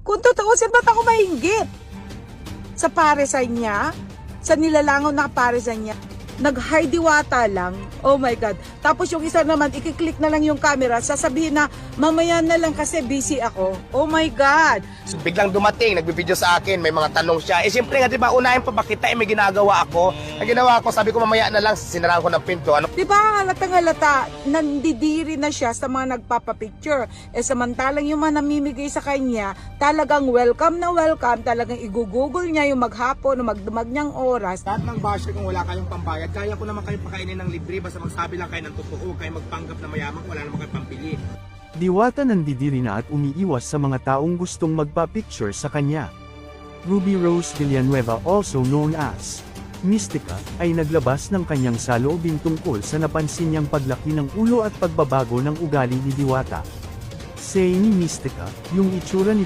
Kung tutuusin, ba't ako mainggit? Sa paresan niya? Sa nilalangaw na paresan niya? Nag-high diwata lang. Oh my God. Tapos yung isa naman, ikiklik na lang yung camera, sasabihin na, mamaya na lang kasi busy ako. Oh my God. So, biglang dumating, nagbibideo sa akin, may mga tanong siya. Eh siyempre nga, di ba, unahin pa ba kita, may ginagawa ako. Ang ginawa ko, sabi ko mamaya na lang, sinaraan ko ng pinto. Ano? Di ba halatang halata, nandidiri na siya sa mga nagpapapicture. Samantalang yung mga namimigay sa kanya, talagang welcome na welcome, talagang igugugol niya yung maghapon o magdumag niyang oras. Lahat ng basher kung wala kayong pambayad, kaya ko naman kayo pakainin ng libre, basta magsabi lang kayo ng totoo, kayo magpanggap na mayaman, wala naman kayo pampili. Diwata nandidiri na at umiiwas sa mga taong gustong magpa-picture sa kanya. Ruby Rose Villanueva, also known as Mystica, ay naglabas ng kanyang saloobin tungkol sa napansin niyang paglaki ng ulo at pagbabago ng ugali ni Diwata. Say ni Mystica, yung itsura ni